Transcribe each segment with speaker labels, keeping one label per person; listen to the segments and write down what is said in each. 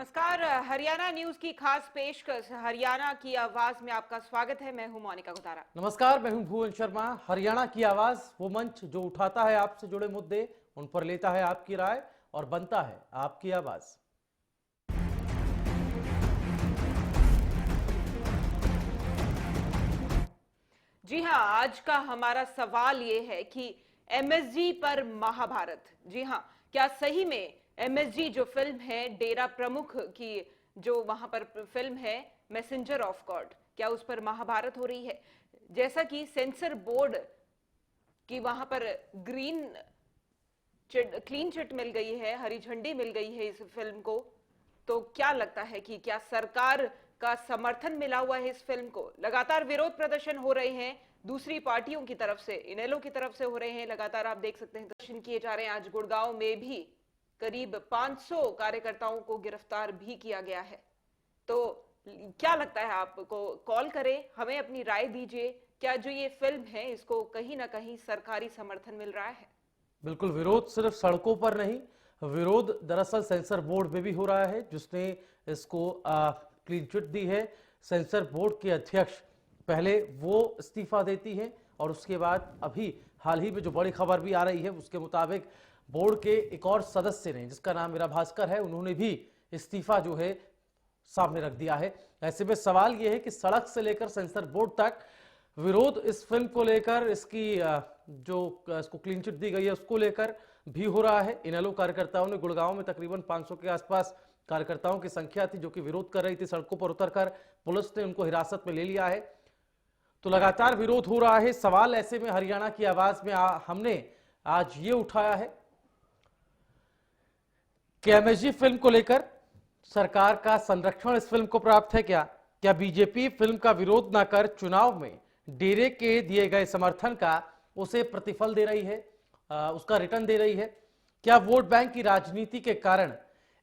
Speaker 1: नमस्कार। हरियाणा न्यूज की खास पेशकश हरियाणा की आवाज में आपका स्वागत है। मैं हूं मोनिका गुतारा।
Speaker 2: नमस्कार, मैं हूं भुवन शर्मा। हरियाणा की आवाज, वो मंच जो उठाता है आपसे जुड़े मुद्दे, उन पर लेता है आपकी राय और बनता है आपकी आवाज।
Speaker 1: जी हां, आज का हमारा सवाल ये है कि एमएसजी पर महाभारत। जी हां, क्या सही में एमएसजी जो फिल्म है डेरा प्रमुख की, जो वहां पर फिल्म है मैसेंजर ऑफ गॉड, क्या उस पर महाभारत हो रही है? जैसा कि सेंसर बोर्ड की वहां पर क्लीन चिट मिल गई है, हरी झंडी मिल गई है इस फिल्म को, तो क्या लगता है कि क्या सरकार का समर्थन मिला हुआ है इस फिल्म को? लगातार विरोध प्रदर्शन हो रहे हैं दूसरी पार्टियों की तरफ से, इनेलो की तरफ से हो रहे हैं लगातार। आप देख सकते हैं प्रदर्शन किए जा रहे हैं। आज गुड़गांव में भी करीब 500 कार्यकर्ताओं को गिरफ्तार भी किया गया है। तो क्या लगता है आपको? कॉल करें, हमें अपनी राय दीजिए। क्या जो ये फिल्म है इसको कहीं ना कहीं सरकारी समर्थन मिल रहा है?
Speaker 2: बिल्कुल, विरोध सिर्फ सड़कों पर नहीं, विरोध दरअसल सेंसर बोर्ड में भी हो रहा है, जिसने इसको क्लीन चिट दी है। सेंसर बोर्ड के अध्यक्ष पहले वो इस्तीफा देती हैं और उसके बाद अभी हाल ही में जो बड़ी खबर भी आ रही है उसके मुताबिक बोर्ड के एक और सदस्य ने, जिसका नाम मीरा भास्कर है, उन्होंने भी इस्तीफा जो है सामने रख दिया है। ऐसे में सवाल यह है कि सड़क से लेकर सेंसर बोर्ड तक विरोध इस फिल्म को लेकर, इसकी जो इसको क्लीन चिट दी गई है उसको लेकर भी हो रहा है। इनेलो कार्यकर्ताओं ने गुड़गांव में तकरीबन 500 के आसपास कार्यकर्ताओं की संख्या थी जो कि विरोध कर रही थी। सड़कों पर उतरकर पुलिस ने उनको हिरासत में ले लिया है। तो लगातार विरोध हो रहा है। सवाल ऐसे में हरियाणा की आवाज में हमने आज ये उठाया है कि एमएसजी फिल्म को लेकर सरकार का संरक्षण इस फिल्म को प्राप्त है क्या? क्या बीजेपी फिल्म का विरोध न कर चुनाव में डेरे के दिए गए समर्थन का उसे प्रतिफल दे रही है, उसका रिटर्न दे रही है? क्या वोट बैंक की राजनीति के कारण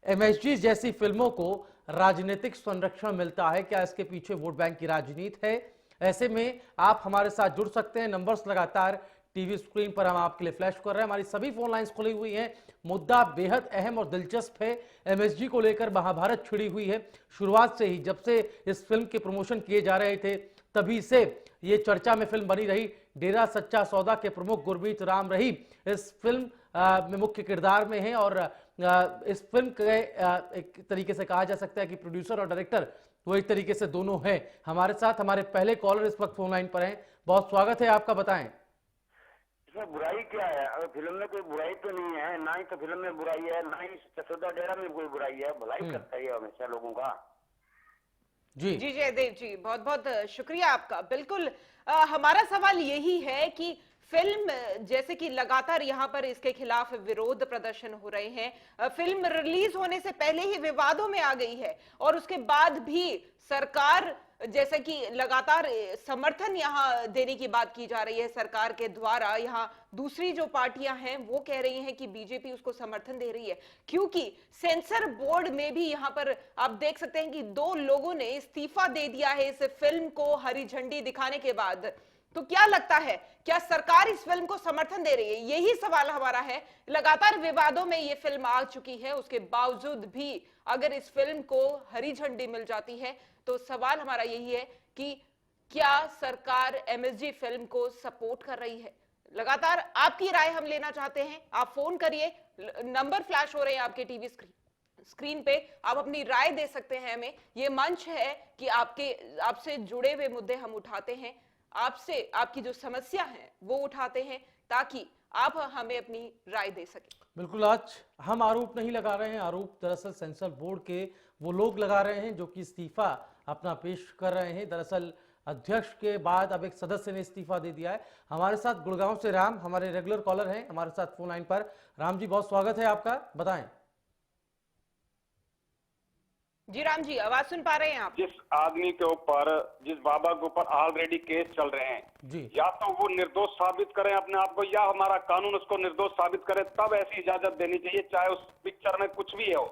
Speaker 2: एमएसजी जैसी फिल्मों को राजनीतिक संरक्षण मिलता है? क्या इसके पीछे वोट बैंक की राजनीति है? ऐसे में आप हमारे साथ जुड़ सकते हैं। नंबर्स लगातार टीवी स्क्रीन पर हम आपके लिए फ्लैश कर रहे हैं। हमारी सभी फोन लाइंस खुली हुई हैं। मुद्दा बेहद अहम और दिलचस्प है। एमएसजी को लेकर महाभारत छिड़ी हुई है। शुरुआत से ही, जब से इस फिल्म के प्रमोशन किए जा रहे थे, तभी से ये चर्चा में फिल्म बनी रही। डेरा सच्चा सौदा के प्रमुख गुरमीत राम रही इस फिल्म में मुख्य किरदार में है और इस फिल्म के एक तरीके से कहा जा सकता है कि प्रोड्यूसर और डायरेक्टर वो एक तरीके से दोनों हैं। हमारे साथ हमारे पहले कॉलर इस वक्त फोन लाइन पर हैं। बहुत स्वागत है आपका, बताएं।
Speaker 3: इसमें बुराई क्या है? अगर फिल्म में कोई बुराई तो नहीं है, ना ही तो फिल्म में बुराई है, ना ही सौदा डेरा में कोई बुराई है। भलाई करता है हमेशा लोगों का।
Speaker 2: जी
Speaker 1: जी जयदेव जी, बहुत बहुत शुक्रिया आपका। बिल्कुल, हमारा सवाल यही है कि फिल्म, जैसे कि लगातार यहाँ पर इसके खिलाफ विरोध प्रदर्शन हो रहे हैं, फिल्म रिलीज होने से पहले ही विवादों में आ गई है और उसके बाद भी सरकार, जैसे कि लगातार समर्थन यहाँ देने की बात की जा रही है सरकार के द्वारा। यहाँ दूसरी जो पार्टियां हैं वो कह रही हैं कि बीजेपी उसको समर्थन दे रही है, क्योंकि सेंसर बोर्ड में भी यहाँ पर आप देख सकते हैं कि 2 लोगों ने इस्तीफा दे दिया है इस फिल्म को हरी झंडी दिखाने के बाद। तो क्या लगता है, क्या सरकार इस फिल्म को समर्थन दे रही है? यही सवाल हमारा है। लगातार विवादों में ये फिल्म आ चुकी है, उसके बावजूद भी अगर इस फिल्म को हरी झंडी मिल जाती है तो सवाल हमारा यही है कि क्या सरकार एमएसजी फिल्म को सपोर्ट कर रही है? लगातार आपकी राय हम लेना चाहते हैं। आप फोन करिए, नंबर फ्लैश हो रहे हैं आपके टीवी स्क्रीन पे, आप अपनी राय दे सकते हैं हमें। ये मंच है कि आपसे जुड़े हुए मुद्दे हम उठाते हैं, आपसे आपकी जो समस्या है वो उठाते हैं, ताकि आप हमें अपनी राय दे सकें।
Speaker 2: बिल्कुल, आज हम आरोप नहीं लगा रहे हैं। आरोप दरअसल सेंसर बोर्ड के वो लोग लगा रहे हैं जो कि इस्तीफा अपना पेश कर रहे हैं। दरअसल अध्यक्ष के बाद अब एक सदस्य ने इस्तीफा दे दिया है। हमारे साथ गुड़गांव से राम, हमारे रेगुलर कॉलर हैं, हमारे साथ फोन लाइन पर। राम जी, बहुत स्वागत है आपका, बताएं।
Speaker 1: जी राम जी, आवाज सुन पा रहे हैं आप?
Speaker 3: जिस आदमी के ऊपर, जिस बाबा के ऊपर ऑलरेडी केस चल रहे हैं
Speaker 2: जी,
Speaker 3: या तो वो निर्दोष साबित करें अपने आप को, या हमारा कानून उसको निर्दोष साबित करे, तब ऐसी इजाजत देनी चाहिए, चाहे उस पिक्चर में कुछ भी हो।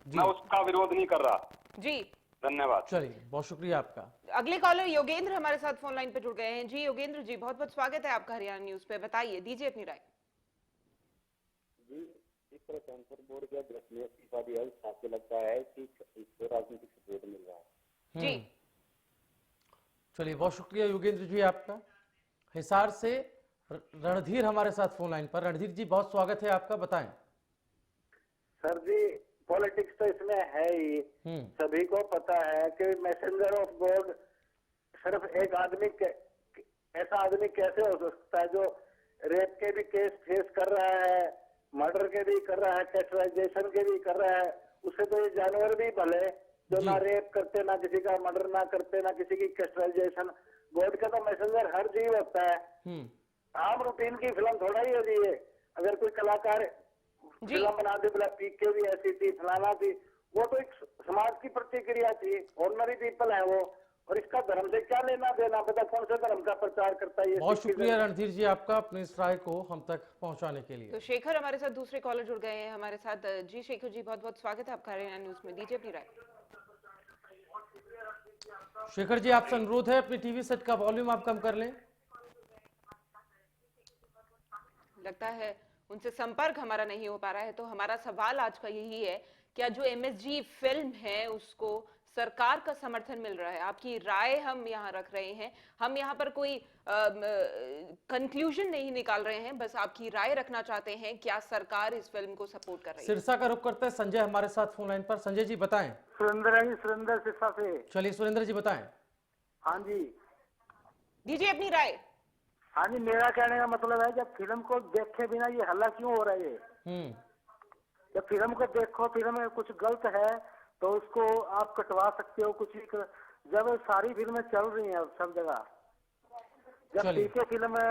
Speaker 3: मैं उसका विरोध नहीं कर रहा।
Speaker 1: जी
Speaker 3: धन्यवाद।
Speaker 2: चलिए, बहुत शुक्रिया आपका।
Speaker 1: अगले कॉलर योगेंद्र हमारे साथ फोन लाइन पे जुड़ गए हैं। जी योगेंद्र जी, बहुत बहुत स्वागत है आपका हरियाणा न्यूज पे। बताइए, दीजिए अपनी राय।
Speaker 4: इस तरह सेंसर बोर्ड का ग्रेफियस इस्तीफा दिया, आपको लगता है कि इसको राजनीतिक सपोर्ट मिल रहा है?
Speaker 1: जी
Speaker 2: चलिए, बहुत शुक्रिया योगेंद्र जी आपका। हिसार से रणधीर हमारे साथ फोन लाइन पर। रणधीर जी, बहुत स्वागत है आपका, बताएं।
Speaker 4: सर जी, पॉलिटिक्स तो इसमें है ही। सभी को पता है कि मैसेंजर ऑफ गॉड सिर्फ एक आदमी ऐसा आदमी कैसे हो सकता है जो रेप के भी केस फेस कर रहा है, मर्डर के भी कर रहा है, कैस्ट्राइजेशन के भी कर रहा है। उससे तो ये जानवर भी भले जो ना रेप करते, ना किसी का मर्डर ना करते, ना किसी की कैस्ट्राइजेशन। गॉड का तो मैसेंजर हर जीव होता है। आम रूटीन की फिल्म थोड़ा ही होती है। अगर कोई कलाकार फिल्म बना दे, बोला पीके भी ऐसी थी, फलाना थी, वो तो एक समाज की प्रतिक्रिया थी, ऑर्डिनरी पीपल है वो। और इसका धर्म से क्या लेना देना, पता कौन सा धर्म का प्रचार करता है।
Speaker 2: बहुत शुक्रिया रणधीर जी आपका अपनी इस राय को हम तक पहुंचाने के लिए।
Speaker 1: तो शेखर हमारे साथ दूसरे कॉलर जुड़ गए हैं हमारे साथ। जी शेखर जी, बहुत बहुत स्वागत है आपका हरियाणा न्यूज में, दीजिए अपनी राय।
Speaker 2: शेखर जी, आपसे अनुरोध है अपनी टीवी सेट का वॉल्यूम आप कम कर लें।
Speaker 1: लगता है उनसे संपर्क हमारा नहीं हो पा रहा है। तो हमारा सवाल आज का यही है, क्या जो एमएसजी फिल्म है उसको सरकार का समर्थन मिल रहा है? आपकी राय हम यहाँ रख रहे हैं। हम यहाँ पर कोई कंक्लूजन नहीं निकाल रहे हैं, बस आपकी राय रखना चाहते हैं। क्या सरकार इस फिल्म को सपोर्ट कर रही है?
Speaker 2: सिरसा का रुख करते हैं, संजय हमारे साथ फोन लाइन पर। संजय जी बताएं।
Speaker 4: सुरेंद्र सिरसा से।
Speaker 2: चलिए सुरेंद्र जी बताएं।
Speaker 4: हाँ जी,
Speaker 1: दीजिए अपनी राय।
Speaker 4: हाँ जी, मेरा कहने का मतलब है जब फिल्म को देखे बिना ये हल्ला क्यों हो रहा है? जब फिल्म को देखो, फिल्म में कुछ गलत है तो उसको आप कटवा सकते हो, कुछ भी जब सारी फिल्में चल रही हैं सब जगह, जब ठीक है फिल्म।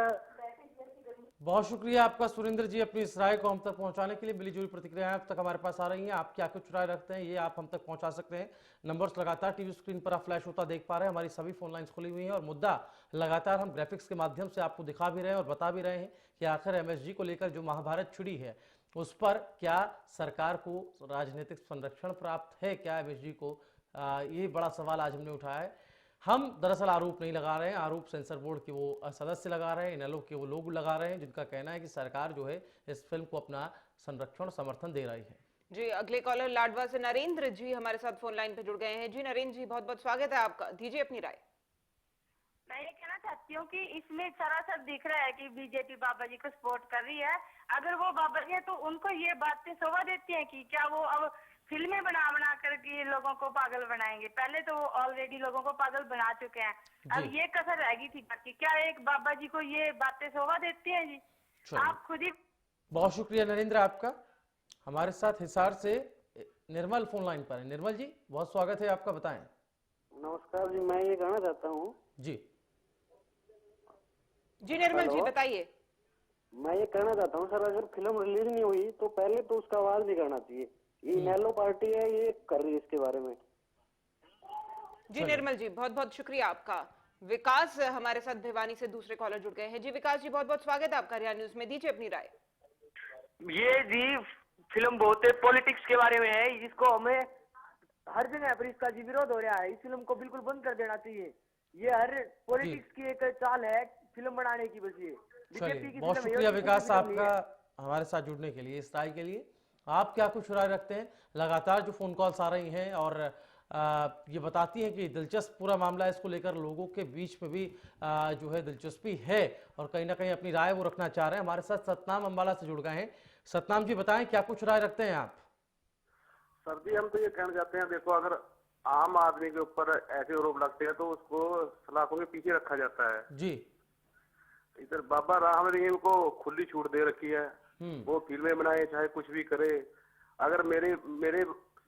Speaker 2: बहुत शुक्रिया आपका सुरेंद्र जी अपनी इस राय को हम तक पहुंचाने के लिए। मिली जुली प्रतिक्रियाएं अब तक हमारे पास आ रही हैं। आप क्या कुछ राय रखते हैं ये आप हम तक पहुंचा सकते हैं। नंबर्स लगातार टीवी स्क्रीन पर आप फ्लैश होता देख पा रहे हैं। हमारी सभी फोन लाइंस खुली हुई हैं और मुद्दा लगातार हम ग्राफिक्स के माध्यम से आपको दिखा भी रहे हैं और बता भी रहे हैं कि आखिर एमएसजी को लेकर जो महाभारत छिड़ी है उस पर क्या सरकार को राजनीतिक संरक्षण प्राप्त है, क्या एमएसजी को? ये बड़ा सवाल आज हमने उठाया है। हम दरअसल आरोप नहीं लगा रहे हैं, आरोप सेंसर बोर्ड के वो सदस्य लगा रहे हैं, इनेलो के वो लोग लगा रहे हैं जिनका कहना है कि सरकार जो है इस फिल्म को अपना संरक्षण समर्थन दे रही है।
Speaker 1: जी अगले कॉलर लाडवा से नरेंद्र जी हमारे साथ फोन लाइन पे जुड़ गए हैं। जी नरेंद्र जी, बहुत बहुत स्वागत है आपका, दीजिए अपनी राय।
Speaker 5: मैं ये कहना चाहती हूँ कि इसमें सरासर दिख रहा है कि बीजेपी बाबा जी को सपोर्ट कर रही है। अगर वो बाबा जी है तो उनको ये बातें शोभा देती हैं कि क्या वो अब फिल्में बना करके लोगों को पागल बनाएंगे? पहले तो वो ऑलरेडी लोगों को पागल बना चुके हैं, अब ये कसर रहेगी थी बाकी। क्या एक बाबा जी को ये बातें शोभा देती हैं? जी आप खुद ही।
Speaker 2: बहुत शुक्रिया नरेंद्र आपका। हमारे साथ हिसार से निर्मल फोन लाइन पर है। निर्मल जी, बहुत स्वागत है आपका, बताएं।
Speaker 4: नमस्कार जी, मैं ये कहना चाहता हूँ।
Speaker 1: जी निर्मल जी बताइए।
Speaker 4: मैं ये कहना चाहता हूँ सर, अगर फिल्म रिलीज नहीं हुई तो पहले तो उसका आवाज नहीं करना चाहिए। ये इनेलो पार्टी है, ये कर रही है इसके बारे में।
Speaker 1: जी निर्मल जी, बहुत बहुत शुक्रिया आपका। विकास हमारे साथ भिवानी से दूसरे कॉलर जुड़ गए हैं। जी विकास जी, बहुत बहुत स्वागत है आपका हरियाणा न्यूज में, दीजिए अपनी राय।
Speaker 6: ये जी फिल्म बहुत पॉलिटिक्स के बारे में है, जिसको हमें हर जगह पर इसका जी विरोध हो रहा है। इस फिल्म को बिल्कुल बंद कर देना चाहिए। ये हर पॉलिटिक्स की एक चाल है फिल्म बनाने की, बस ये बीजेपी की।
Speaker 2: बहुत शुक्रिया विकास आपका हमारे साथ जुड़ने के लिए, इस राय के लिए। आप क्या कुछ राय रखते हैं? लगातार जो फोन कॉल्स आ रही हैं और ये बताती हैं कि दिलचस्प पूरा मामला है, इसको लेकर लोगों के बीच में भी जो है दिलचस्पी है और कहीं ना कहीं अपनी राय वो रखना चाह रहे हैं। हमारे साथ सतनाम अम्बाला से जुड़ गए हैं। सतनाम जी बताएं, क्या कुछ राय रखते हैं आप?
Speaker 3: सर जी, हम तो ये कहना चाहते हैं, देखो अगर आम आदमी के ऊपर ऐसे आरोप लगते हैं तो उसको सलाखों के पीछे रखा जाता है
Speaker 2: जी।
Speaker 3: इधर बाबा राम रहीम को खुली छूट दे रखी है, वो फिल्में बनाए चाहे कुछ भी करे। अगर मेरे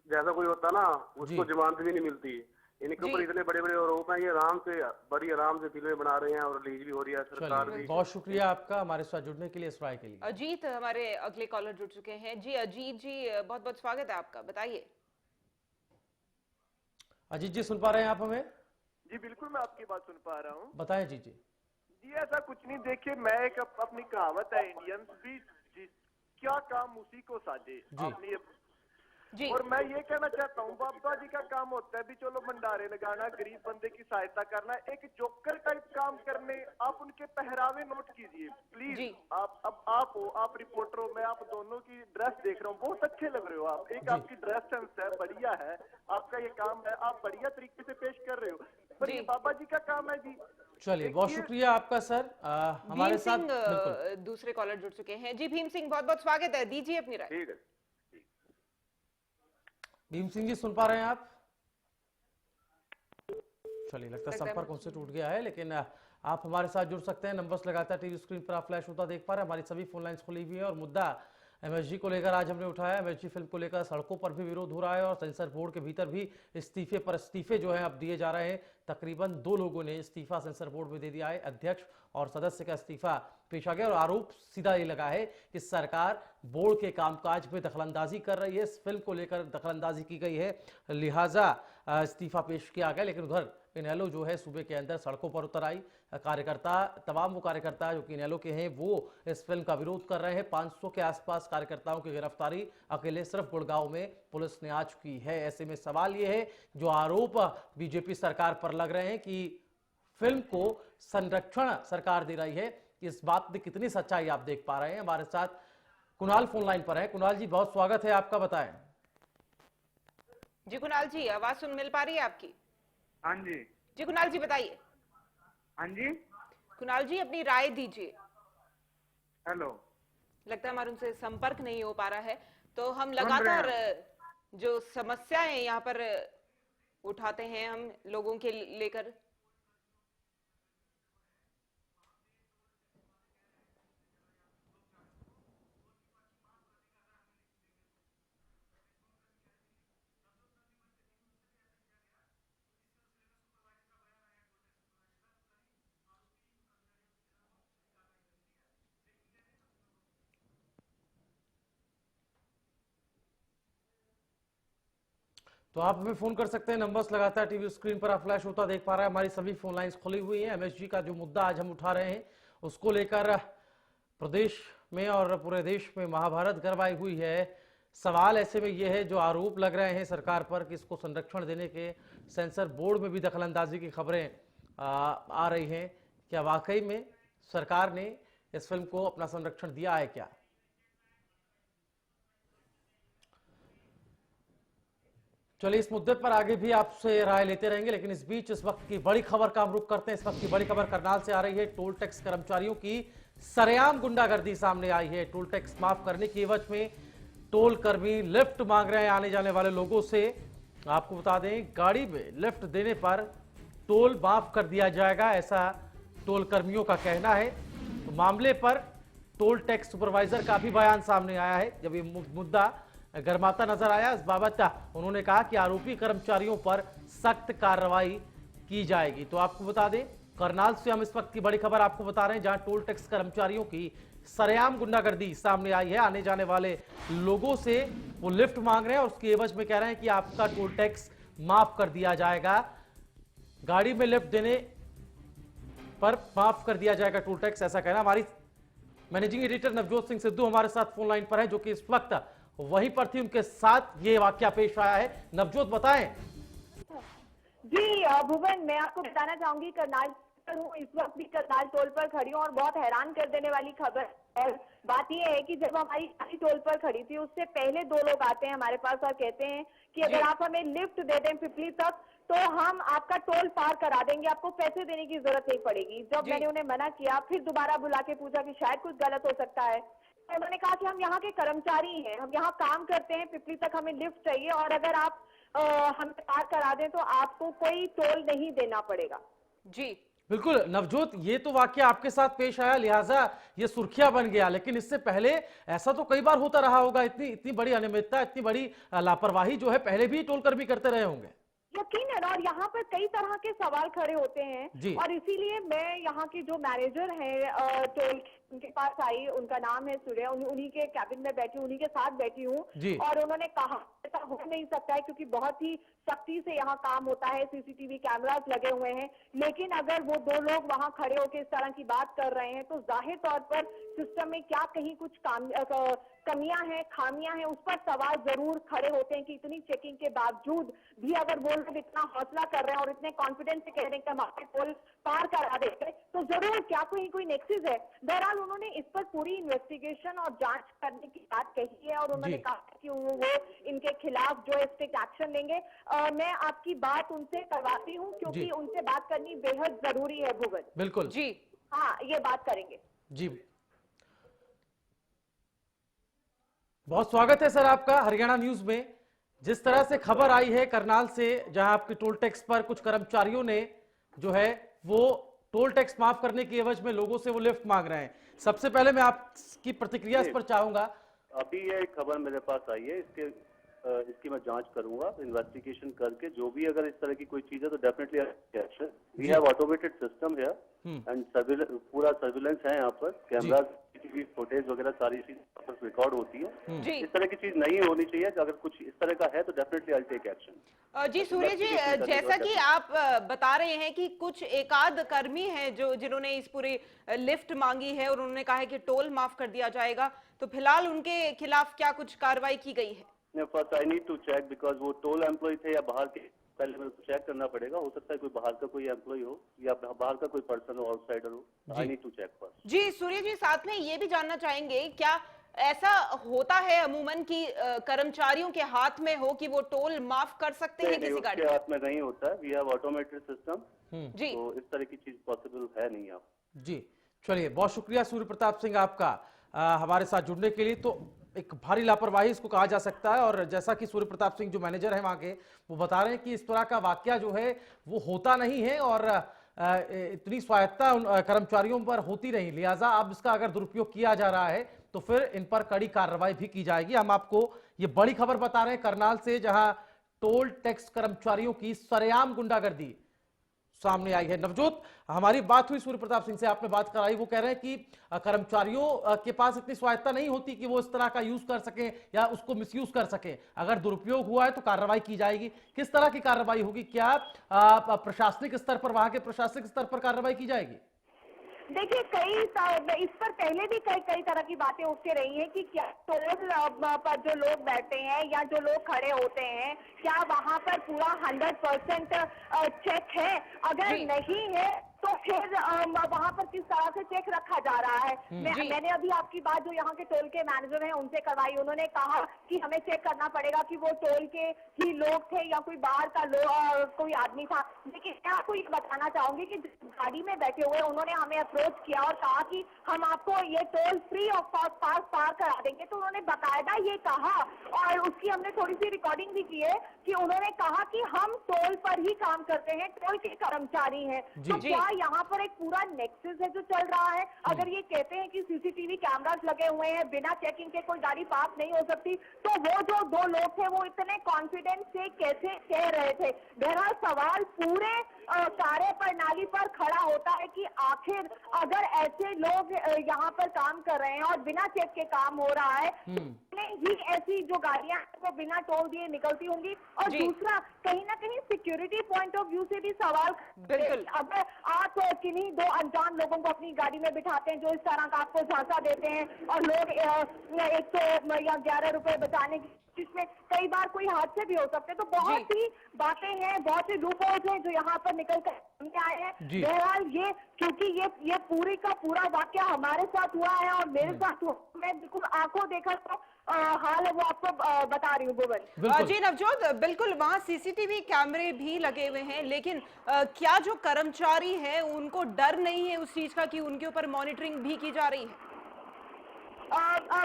Speaker 3: जैसा कोई होता ना, उसको जमानत भी नहीं मिलती। इनके ऊपर इतने बड़े बड़े आरोप हैं, ये बड़ी आराम से फिल्में बना रहे हैं और रिलीज भी हो रही है सरकार भी।
Speaker 2: बहुत शुक्रिया आपका हमारे साथ जुड़ने के लिए, इस राय के लिए।
Speaker 1: अजीत हमारे अगले कॉलर जुड़ चुके हैं। जी अजीत जी, बहुत बहुत स्वागत है आपका, बताइए।
Speaker 2: अजीत जी सुन पा रहे हैं आप हमें?
Speaker 7: जी बिल्कुल, मैं आपकी बात सुन पा रहा हूँ।
Speaker 2: बताएं अजीत जी।
Speaker 7: जी ऐसा कुछ नहीं, देखिए मैं एक अपनी कहावत है, इंडियंस भी क्या काम उसी को साजे। आपने और मैं ये कहना चाहता हूँ, बाबा जी का काम होता है भी चलो भंडारे लगाना, गरीब बंदे की सहायता करना, एक जोकर टाइप काम करने। आप उनके पहरावे नोट कीजिए प्लीज। आप हो, आप रिपोर्टर हो, मैं आप दोनों की ड्रेस देख रहा हूँ, बहुत अच्छे लग रहे हो आप। एक आपकी ड्रेस सेंस है, बढ़िया है, आपका ये काम है, आप बढ़िया तरीके से पेश कर रहे हो, पर ये बाबा जी का काम है जी।
Speaker 2: चलिए, बहुत शुक्रिया आपका सर। हमारे साथ
Speaker 1: दूसरे कॉलर जुड़ चुके हैं। जी भीम सिंह, बहुत बहुत स्वागत है, दीजिए अपनी राय।
Speaker 3: ठीक है
Speaker 2: भीम सिंह जी, सुन पा रहे हैं आप? चलिए, लगता है संपर्क उनसे टूट गया है, लेकिन आप हमारे साथ जुड़ सकते हैं। नंबर्स लगातार टीवी स्क्रीन पर आप फ्लैश होता देख पा रहे हैं। हमारी सभी फोन लाइंस खुली हुई है और मुद्दा एमएसजी को लेकर आज हमने उठाया। एमएसजी फिल्म को लेकर सड़कों पर भी विरोध हो रहा है और सेंसर बोर्ड के भीतर भी इस्तीफे पर इस्तीफे जो है अब दिए जा रहे हैं। तकरीबन 2 लोगों ने इस्तीफा सेंसर बोर्ड में दे दिया है। अध्यक्ष और सदस्य का इस्तीफा पेश आ गया और आरोप सीधा ये लगा है कि सरकार बोर्ड के कामकाज में दखलंदाजी कर रही है। इस फिल्म को लेकर दखलंदाजी की गई है, लिहाजा इस्तीफा पेश किया गया। लेकिन उधर इनेलो जो है सूबे के अंदर सड़कों पर उतर आई। कार्यकर्ता, तमाम वो कार्यकर्ता जो कि इनेलो के हैं, वो इस फिल्म का विरोध कर रहे हैं। 500 के आसपास कार्यकर्ताओं की गिरफ्तारी अकेले सिर्फ गुड़गांव में पुलिस ने आज की है। ऐसे में सवाल ये है, जो आरोप बीजेपी सरकार पर लग रहे हैं कि फिल्म को संरक्षण सरकार दे रही है, इस बात में कितनी सच्चाई आप देख पा रहे हैं? हमारे साथ कुणाल फोन लाइन पर है। कुणाल जी, बहुत स्वागत है आपका, बताएं।
Speaker 1: जी कुणाल जी, आवाज सुन मिल पा रही है आपकी?
Speaker 8: हाँ जी।
Speaker 1: जी कुणाल जी बताइए।
Speaker 8: हाँ जी
Speaker 1: कुणाल जी, अपनी राय दीजिए।
Speaker 8: हेलो।
Speaker 1: लगता है हमारे उनसे संपर्क नहीं हो पा रहा है, तो हम लगातार जो समस्याएं यहाँ पर उठाते हैं हम लोगों के लेकर।
Speaker 2: तो आप हमें फोन कर सकते हैं। नंबर्स लगातार टीवी स्क्रीन पर आप फ्लैश होता देख पा रहे हैं। हमारी सभी फोन लाइंस खुली हुई हैं। एमएसजी का जो मुद्दा आज हम उठा रहे हैं, उसको लेकर प्रदेश में और पूरे देश में महाभारत गरमाई हुई है। सवाल ऐसे में यह है, जो आरोप लग रहे हैं सरकार पर कि इसको संरक्षण देने के सेंसर बोर्ड में भी दखलंदाजी की खबरें आ रही हैं, क्या वाकई में सरकार ने इस फिल्म को अपना संरक्षण दिया है क्या? चलिए, इस मुद्दे पर आगे भी आपसे राय लेते रहेंगे, लेकिन इस बीच इस वक्त की बड़ी खबर का हम रुख करते हैं। इस वक्त की बड़ी खबर करनाल से आ रही है। टोल टैक्स कर्मचारियों की सरेआम गुंडागर्दी सामने आई है। टोल टैक्स माफ करने की एवज में टोल कर्मी लिफ्ट मांग रहे हैं आने जाने वाले लोगों से। आपको बता दें, गाड़ी में लिफ्ट देने पर टोल माफ कर दिया जाएगा, ऐसा टोल कर्मियों का कहना है। तो मामले पर टोल टैक्स सुपरवाइजर का भी बयान सामने आया है। जब ये मुद्दा गरमाता नजर आया, इस बाबत उन्होंने कहा कि आरोपी कर्मचारियों पर सख्त कार्रवाई की जाएगी। तो आपको बता दें, करनाल से हम इस वक्त की बड़ी खबर आपको बता रहे हैं, जहां टोल टैक्स कर्मचारियों की सरेआम गुंडागर्दी सामने आई है। आने जाने वाले लोगों से वो लिफ्ट मांग रहे हैं और उसकी एवज में कह रहे हैं कि आपका टोल टैक्स माफ कर दिया जाएगा। गाड़ी में लिफ्ट देने पर माफ कर दिया जाएगा टोल टैक्स, ऐसा कहना। हमारी मैनेजिंग एडिटर नवजोत सिंह सिद्धू हमारे साथ फोन लाइन पर है, जो कि इस वक्त वहीं पर थी, उनके साथ ये वाकया पेश आया है। नवजोत, बताएं।
Speaker 9: जी भुवन, मैं आपको बताना चाहूंगी, करनाल हूँ, इस वक्त भी करनाल टोल पर खड़ी हूँ और बहुत हैरान कर देने वाली खबर और बात यह है कि जब हमारी गाड़ी टोल पर खड़ी थी, उससे पहले 2 लोग आते हैं हमारे पास और कहते हैं कि अगर आप हमें लिफ्ट दे दें पिपली तक, तो हम आपका टोल पार करा देंगे, आपको पैसे देने की जरूरत नहीं पड़ेगी। जब मैंने उन्हें मना किया, फिर दोबारा बुला के पूछा कि शायद कुछ गलत हो सकता है, तो उन्होंने कहा कि हम यहाँ के कर्मचारी हैं, हम यहाँ काम करते हैं, पिपली तक हमें लिफ्ट चाहिए और अगर आप हमें पार करा दें तो आपको कोई टोल नहीं देना पड़ेगा।
Speaker 1: जी
Speaker 2: बिल्कुल नवजोत, ये तो वाकया आपके साथ पेश आया, लिहाजा ये सुर्खियां बन गया, लेकिन इससे पहले ऐसा तो कई बार होता रहा होगा। इतनी बड़ी अनियमितता, इतनी बड़ी लापरवाही जो है पहले भी टोल कर्मी करते रहे होंगे।
Speaker 9: यकीनन, और यहाँ पर कई तरह के सवाल खड़े होते हैं और इसीलिए मैं यहाँ की जो मैनेजर है टोल, उनके पास आई, उनका नाम है सूर्य, उन्हीं के कैबिन में बैठी, उन्हीं के साथ बैठी हूँ और उन्होंने कहा ऐसा हो नहीं सकता है क्योंकि बहुत ही सख्ती से यहाँ काम होता है, सीसीटीवी कैमरास लगे हुए हैं, लेकिन अगर वो 2 लोग वहाँ खड़े होकर इस तरह की बात कर रहे हैं तो जाहिर तौर पर सिस्टम में क्या कहीं कुछ कमियां हैं, खामियां हैं, उस पर सवाल जरूर खड़े होते हैं कि इतनी चेकिंग के बावजूद भी अगर वो लोग इतना हौसला कर रहे हैं और इतने कॉन्फिडेंस से कह रहे हैं कि हम आपके टोल पार करा देते हैं, तो जरूर क्या कोई नेक्सिस है। बहरहाल उन्होंने इस पर पूरी इन्वेस्टिगेशन और जांच करने की बात कही है और उन्होंने कहा कि वो इनके खिलाफ जो है स्ट्रिक्ट एक्शन लेंगे। मैं आपकी बात उनसे करवाती हूँ क्योंकि उनसे बात करनी बेहद जरूरी है भुवन।
Speaker 2: बिल्कुल
Speaker 9: जी हाँ, ये बात करेंगे
Speaker 2: जी। बहुत स्वागत है सर आपका हरियाणा न्यूज में। जिस तरह से खबर आई है करनाल से, जहां आपके टोल टैक्स पर कुछ कर्मचारियों ने जो है वो टोल टैक्स माफ करने की एवज में लोगों से वो लिफ्ट मांग रहे हैं, सबसे पहले मैं आपकी प्रतिक्रिया इस पर चाहूंगा।
Speaker 10: अभी ये खबर मेरे पास आई है, इसकी मैं जांच करूंगा, इन्वेस्टिगेशन करके जो भी अगर इस तरह की कोई चीज है तो definitely action. We have automated system here and पूरा सर्विलेंस है यहाँ पर, कैमरा सीसीटीवी फुटेज वगैरह सारी चीज रिकॉर्ड होती है। इस तरह की चीज नहीं होनी चाहिए। अगर कुछ इस तरह का है तो डेफिनेटली आई टेक एक्शन।
Speaker 1: जी सूर्य जी, जैसा कि आप बता रहे हैं कि कुछ एकाध कर्मी हैं जिन्होंने इस पूरी लिफ्ट मांगी है और उन्होंने कहा है कि टोल माफ कर दिया जाएगा, तो फिलहाल उनके खिलाफ क्या कुछ कार्रवाई की गई है?
Speaker 10: First I need to check because वो टोल एम्प्लॉय थे या बाहर के, पहले मेरे को चेक करना पड़ेगा। हो सकता है कोई बाहर का कोई एम्प्लॉय हो या बाहर का कोई पर्सन हो, आउटसाइडर हो। I need to check first.
Speaker 1: जी सूर्य जी, साथ में ये भी जानना चाहेंगे, क्या ऐसा होता है अमूमन कि कर्मचारियों के हाथ में हो कि वो टोल माफ कर सकते हैं किसी गाड़ी?
Speaker 10: हाथ में नहीं होता है। वी हैव ऑटोमेटेड सिस्टम,
Speaker 1: जी,
Speaker 10: तो इस तरह की चीज पॉसिबल है नहीं। आप
Speaker 2: जी चलिए, बहुत शुक्रिया सूर्य प्रताप सिंह आपका हमारे साथ जुड़ने के लिए। तो एक भारी लापरवाही इसको कहा जा सकता है, और जैसा कि सूर्य प्रताप सिंह जो मैनेजर है वहां के, वो बता रहे हैं कि इस तरह का वाकया जो है वो होता नहीं है और इतनी स्वायत्ता कर्मचारियों पर होती नहीं, लिहाजा अब इसका अगर दुरुपयोग किया जा रहा है तो फिर इन पर कड़ी कार्रवाई भी की जाएगी। हम आपको ये बड़ी खबर बता रहे हैं करनाल से, जहां टोल टैक्स कर्मचारियों की सरेआम गुंडागर्दी सामने आई है। नवजोत, हमारी बात हुई सूर्य प्रताप सिंह से, आपने बात कराई, वो कह रहे हैं कि कर्मचारियों के पास इतनी स्वायत्ता नहीं होती कि वो इस तरह का यूज कर सकें या उसको मिसयूज कर सकें। अगर दुरुपयोग हुआ है तो कार्रवाई की जाएगी। किस तरह की कार्रवाई होगी? क्या प्रशासनिक स्तर पर, वहां के प्रशासनिक स्तर पर कार्रवाई की जाएगी?
Speaker 9: देखिए, इस पर पहले भी कई तरह की बातें उठती रही हैं कि क्या टोल पर जो लोग बैठते हैं या जो लोग खड़े होते हैं, क्या वहां पर पूरा 100% चेक है? अगर नहीं है तो फिर वहां पर किस तरह से चेक रखा जा रहा है? मैंने अभी आपकी बात जो यहाँ के टोल के मैनेजर हैं उनसे करवाई। उन्होंने कहा कि हमें चेक करना पड़ेगा कि वो टोल के ही लोग थे या कोई बाहर का कोई आदमी था। लेकिन मैं आपको ये बताना चाहूंगी कि गाड़ी में बैठे हुए उन्होंने हमें अप्रोच किया और कहा कि हम आपको ये टोल फ्री ऑफ कॉस्ट पार करा देंगे। तो उन्होंने बाकायदा ये कहा, और उसकी हमने थोड़ी सी रिकॉर्डिंग भी की है, कि उन्होंने कहा कि हम टोल पर ही काम करते हैं, टोल के कर्मचारी हैं। तो क्या यहाँ पर एक पूरा नेक्सस है जो चल रहा है? अगर ये कहते हैं कि सीसीटीवी कैमरास लगे हुए हैं, बिना चेकिंग के कोई गाड़ी पास नहीं हो सकती, तो वो जो दो लोग थे वो इतने कॉन्फिडेंस से कैसे कह रहे थे? बहरहाल सवाल पूरे कार्य प्रणाली पर खड़ा होता है कि आखिर अगर ऐसे लोग यहाँ पर काम कर रहे हैं और बिना चेक के काम हो रहा है, ही ऐसी जो गाड़ियां वो बिना टोल दिए निकलती होंगी। और दूसरा, कहीं ना कहीं सिक्योरिटी पॉइंट ऑफ व्यू से भी सवाल, अगर आप किन्हीं दो अनजान लोगों को अपनी गाड़ी में बिठाते हैं जो इस तरह का आपको झांसा देते हैं और लोग 111 रुपए बचाने की, जिसमें कई बार कोई हादसे भी हो सकते हैं, तो बहुत सी बातें हैं, बहुत सी लूपहोल्स हैं जो यहाँ पर निकल कर सामने आए हैं। बहरहाल ये, क्योंकि ये पूरी का पूरा वाकया हमारे साथ हुआ है और मेरे साथ हुआ, मैं बिल्कुल आंखों देखा तो हाल है वो आपको बता रही हूँ भुवन।
Speaker 1: जी नवजोत, बिल्कुल वहाँ सीसीटीवी कैमरे भी लगे हुए हैं, लेकिन क्या जो कर्मचारी हैं उनको डर नहीं है उस चीज का कि उनके ऊपर मॉनिटरिंग भी की जा रही है?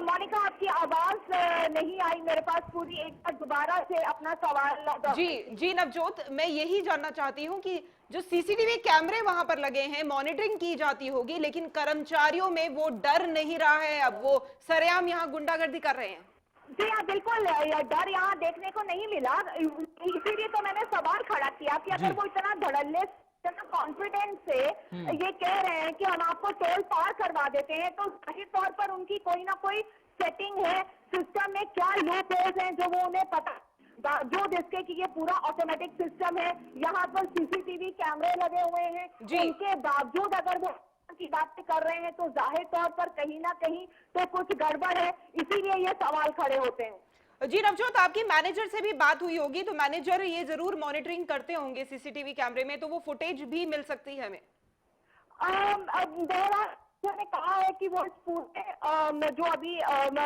Speaker 9: मोनिका, आपकी आवाज नहीं आई मेरे पास पूरी, एक बार दोबारा से अपना सवाल।
Speaker 1: जी नवजोत, मैं यही जानना चाहती हूँ कि जो सीसीटीवी कैमरे वहां पर लगे हैं, मॉनिटरिंग की जाती होगी, लेकिन कर्मचारियों में वो डर नहीं रहा है, अब वो सरेआम यहाँ गुंडागर्दी कर रहे हैं।
Speaker 9: जी हाँ, बिल्कुल डर यहाँ देखने को नहीं मिला। इसीलिए तो मैंने सवाल खड़ा किया कि अगर वो इतना धड़ल्ले कॉन्फिडेंस से ये कह रहे हैं कि हम आपको टोल पार करवा देते हैं, तो जाहिर तौर पर उनकी कोई ना कोई सेटिंग है सिस्टम में, क्या लूप होल्स हैं जो वो उन्हें पता, बावजूद इसके कि ये पूरा ऑटोमेटिक सिस्टम है, यहाँ पर सीसीटीवी कैमरे लगे हुए हैं, उनके बावजूद अगर वो की बातें कर रहे हैं तो जाहिर तौर पर कहीं ना कहीं तो कुछ गड़बड़ है, इसीलिए ये सवाल खड़े होते हैं।
Speaker 1: जी नवजोत, आपकी मैनेजर से भी बात हुई होगी, तो मैनेजर ये जरूर मॉनिटरिंग करते होंगे सीसीटीवी कैमरे में, तो वो फुटेज भी मिल सकती है हमें।
Speaker 9: ने कहा है कि वो इस पूरे जो अभी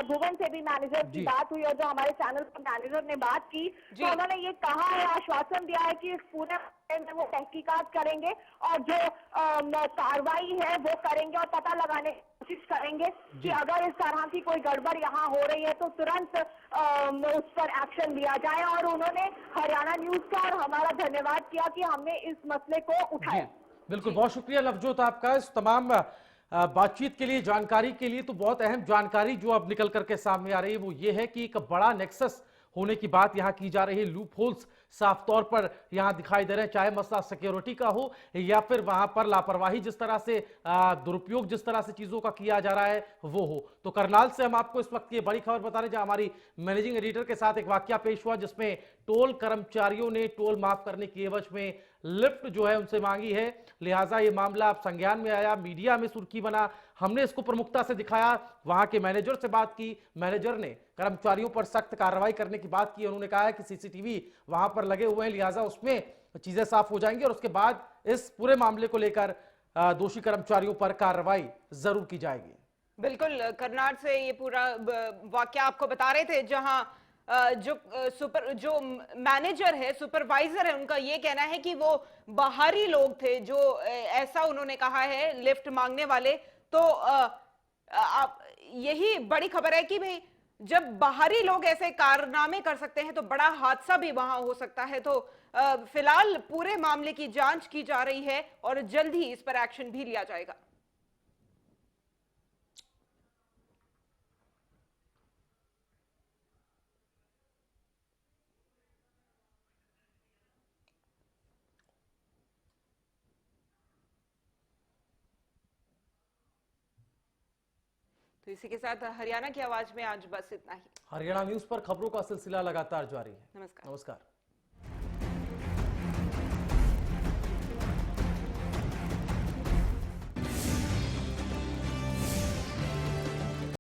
Speaker 9: भुवन से भी मैनेजर की बात हुई और जो हमारे चैनल पर मैनेजर ने बात की, तो उन्होंने ये कहा है, आश्वासन दिया है कि इस पूरे में वो तहकीकात करेंगे और जो कार्रवाई है वो करेंगे और पता लगाने की कोशिश करेंगे कि अगर इस तरह की कोई गड़बड़ यहाँ हो रही है तो तुरंत उस पर एक्शन लिया जाए। और उन्होंने हरियाणा न्यूज का और हमारा धन्यवाद किया कि हमने इस मसले को उठाया।
Speaker 2: बिल्कुल, बहुत शुक्रिया नवजोत आपका इस तमाम बातचीत के लिए, जानकारी के लिए। तो बहुत अहम जानकारी जो अब निकल करके सामने आ रही है वो ये है कि एक बड़ा नेक्सस होने की बात यहां की जा रही है। लूप होल्स साफ तौर पर यहां दिखाई दे रहे हैं, चाहे मसला सिक्योरिटी का हो या फिर वहां पर लापरवाही जिस तरह से दुरुपयोग जिस तरह से चीजों का किया जा रहा है वो हो। तो करनाल से हम आपको इस वक्त ये बड़ी खबर बता रहे हैं, जहां हमारी मैनेजिंग एडिटर के साथ एक वाकया पेश हुआ जिसमें टोल कर्मचारियों ने टोल माफ करने की एवज में लिफ्ट जो है उनसे मांगी है। लिहाजा ये मामला अब संज्ञान में आया, मीडिया में सुर्खी बना, हमने इसको प्रमुखता से दिखाया, वहां के मैनेजर से बात की, मैनेजर ने कर्मचारियों पर सख्त कार्रवाई करने की बात की। उन्होंने कहा है कि सीसीटीवी वहां पर लगे हुए हैं, लिहाजा उसमें चीजें साफ हो जाएंगी और उसके बाद इस पूरे मामले को लेकर दोषी कर्मचारियों पर कार्रवाई जरूर की जाएगी।
Speaker 1: बिल्कुल, करनाल से ये पूरा वाकया आपको बता रहे थे, जहां जो मैनेजर है, सुपरवाइजर है, उनका ये कहना है कि वो बाहरी लोग थे जो ऐसा उन्होंने कहा है लिफ्ट मांगने वाले। तो यही बड़ी खबर है कि भाई जब बाहरी लोग ऐसे कारनामे कर सकते हैं तो बड़ा हादसा भी वहां हो सकता है। तो फिलहाल पूरे मामले की जांच की जा रही है और जल्द ही इस पर एक्शन भी लिया जाएगा। तो इसी के साथ हरियाणा की आवाज में आज बस इतना ही।
Speaker 2: हरियाणा न्यूज पर खबरों का सिलसिला लगातार जारी है।
Speaker 1: नमस्कार।
Speaker 2: नमस्कार।